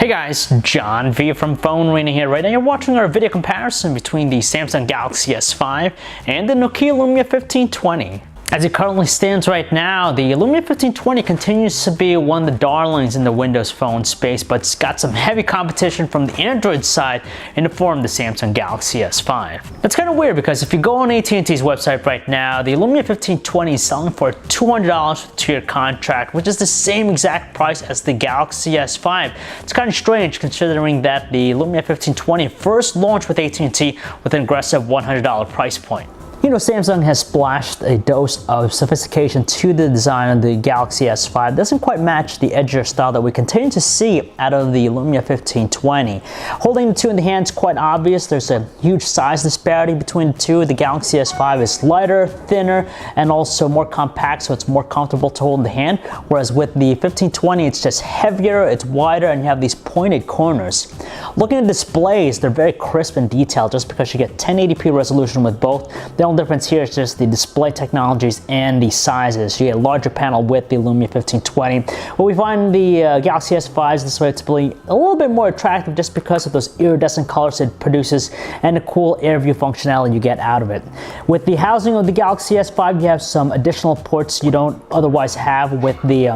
Hey guys, John V from Phone Arena here. Right now you're watching our video comparison between the Samsung Galaxy S5 and the Nokia Lumia 1520. As it currently stands right now, the Lumia 1520 continues to be one of the darlings in the Windows Phone space, but it's got some heavy competition from the Android side in the form of the Samsung Galaxy S5. That's kind of weird because if you go on AT&T's website right now, the Lumia 1520 is selling for $200 with a 2-year contract, which is the same exact price as the Galaxy S5. It's kind of strange considering that the Lumia 1520 first launched with AT&T with an aggressive $100 price point. You know, Samsung has splashed a dose of sophistication to the design of the Galaxy S5. It doesn't quite match the edgier style that we continue to see out of the Lumia 1520. Holding the two in the hand is quite obvious. There's a huge size disparity between the two. The Galaxy S5 is lighter, thinner, and also more compact, so it's more comfortable to hold in the hand. Whereas with the 1520, it's just heavier, it's wider, and you have these pointed corners. Looking at displays, they're very crisp and detailed just because you get 1080p resolution with both. The only difference here is just the display technologies and the sizes. You get a larger panel with the Lumia 1520. What we find the Galaxy S5 this way to be a little bit more attractive just because of those iridescent colors it produces and the cool air view functionality you get out of it. With the housing of the Galaxy S5, you have some additional ports you don't otherwise have with the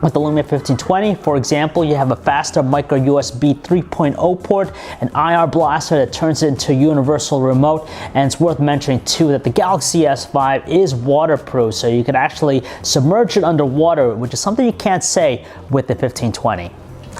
Lumia 1520. For example, you have a faster micro USB 3.0 port, an IR blaster that turns it into a universal remote, and it's worth mentioning too that the Galaxy S5 is waterproof, so you can actually submerge it underwater, which is something you can't say with the 1520.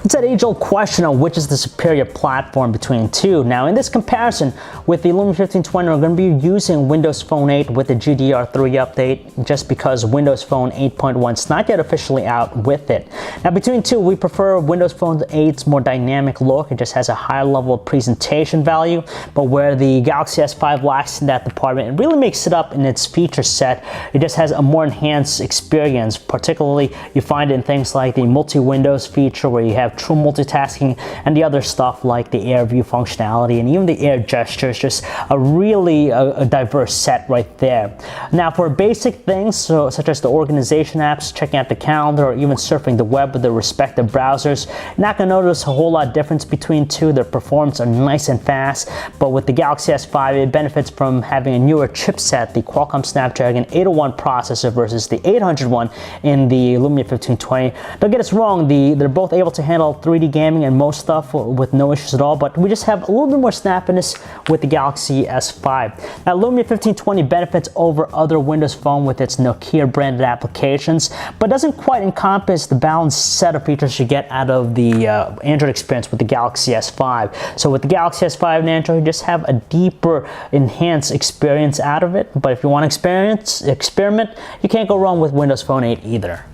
It's that age-old question of which is the superior platform between the two. Now, in this comparison with the Lumia 1520, we're going to be using Windows Phone 8 with the GDR3 update just because Windows Phone 8.1 is not yet officially out with it. Now, between the two, we prefer Windows Phone 8's more dynamic look. It just has a higher level of presentation value, but where the Galaxy S5 lacks in that department, it really makes it up in its feature set. It just has a more enhanced experience. Particularly, you find it in things like the multi-windows feature where you have true multitasking and the other stuff like the air view functionality and even the air gestures. Just a really diverse set right there. Now for basic things such as the organization apps, checking out the calendar, or even surfing the web with the respective browsers, you're not going to notice a whole lot of difference between two. Their performance are nice and fast, but with the Galaxy S5 it benefits from having a newer chipset, the Qualcomm Snapdragon 801 processor versus the 801 in the Lumia 1520. Don't get us wrong, they're both able to handle 3D gaming and most stuff with no issues at all, but we just have a little bit more snappiness with the Galaxy S5. Now, Lumia 1520 benefits over other Windows Phone with its Nokia branded applications, but doesn't quite encompass the balanced set of features you get out of the Android experience with the Galaxy S5. So with the Galaxy S5 and Android, you just have a deeper, enhanced experience out of it, but if you want to experiment, you can't go wrong with Windows Phone 8 either.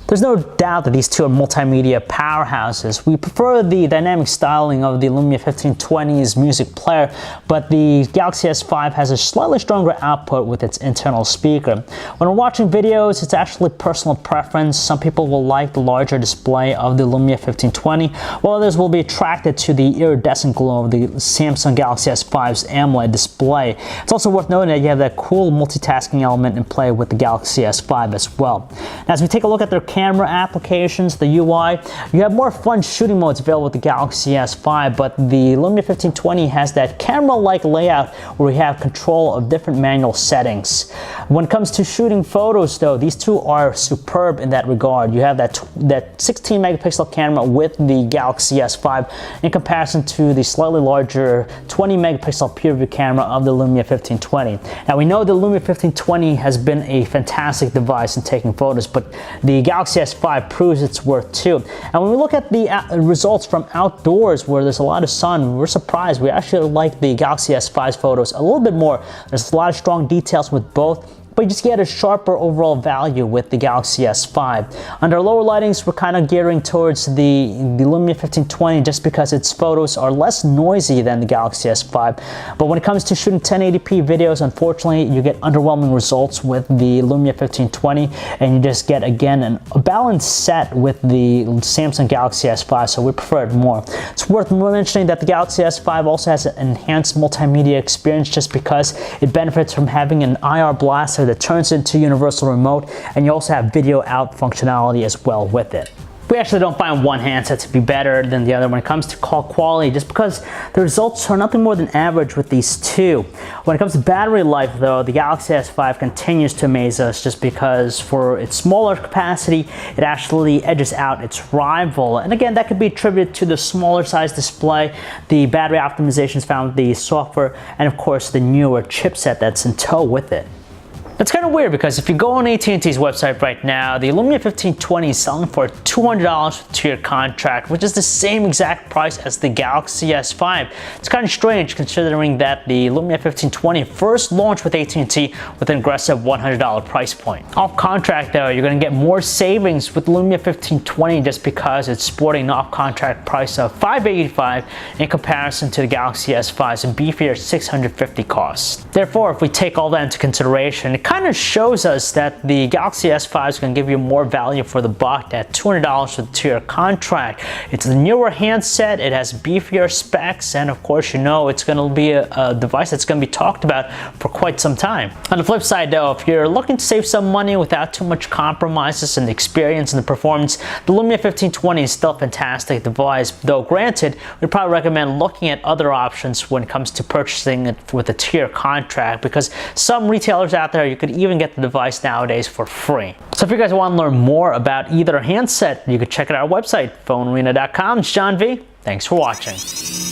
There's no doubt that these two are multimedia powerhouses. We prefer the dynamic styling of the Lumia 1520's music player, but the Galaxy S5 has a slightly stronger output with its internal speaker. When we're watching videos, it's actually personal preference. Some people will like the larger display of the Lumia 1520, while others will be attracted to the iridescent glow of the Samsung Galaxy S5's AMOLED display. It's also worth noting that you have that cool multitasking element in play with the Galaxy S5 as well. Now, as we take a look at their camera applications, the UI, you have more fun shooting modes available with the Galaxy S5, but the Lumia 1520 has that camera-like layout where we have control of different manual settings. When it comes to shooting photos though, these two are superb in that regard. You have that 16 megapixel camera with the Galaxy S5 in comparison to the slightly larger 20 megapixel pure view camera of the Lumia 1520. Now we know the Lumia 1520 has been a fantastic device in taking photos, but the Galaxy S5 proves its worth too. And when we look at the results from outdoors where there's a lot of sun, we're surprised. We actually like the Galaxy S5's photos a little bit more. There's a lot of strong details with both, but you just get a sharper overall value with the Galaxy S5. Under lower lightings, we're kind of gearing towards the Lumia 1520 just because its photos are less noisy than the Galaxy S5. But when it comes to shooting 1080p videos, unfortunately, you get underwhelming results with the Lumia 1520, and you just get, again, a balanced set with the Samsung Galaxy S5, so we prefer it more. It's worth mentioning that the Galaxy S5 also has an enhanced multimedia experience just because it benefits from having an IR blaster that turns into universal remote, and you also have video out functionality as well with it. We actually don't find one handset to be better than the other when it comes to call quality, just because the results are nothing more than average with these two. When it comes to battery life though, the Galaxy S5 continues to amaze us just because for its smaller capacity, it actually edges out its rival. And again, that could be attributed to the smaller size display, the battery optimizations found with the software, and of course the newer chipset that's in tow with it. It's kind of weird because if you go on AT&T's website right now, the Lumia 1520 is selling for $200 with a 2-year contract, which is the same exact price as the Galaxy S5. It's kind of strange considering that the Lumia 1520 first launched with AT&T with an aggressive $100 price point. Off contract though, you're going to get more savings with the Lumia 1520 just because it's sporting an off contract price of $585 in comparison to the Galaxy S5's beefier $650 cost. Therefore, if we take all that into consideration, it kind of shows us that the Galaxy S5 is going to give you more value for the buck at $200 with a 2-year contract. It's a newer handset, it has beefier specs, and of course you know it's going to be a device that's going to be talked about for quite some time. On the flip side though, if you're looking to save some money without too much compromises in the experience and the performance, the Lumia 1520 is still a fantastic device, though granted, we'd probably recommend looking at other options when it comes to purchasing it with a 2-year contract, because some retailers out there, you could even get the device nowadays for free. So if you guys want to learn more about either handset, you could check out our website, phonearena.com. It's John V. Thanks for watching.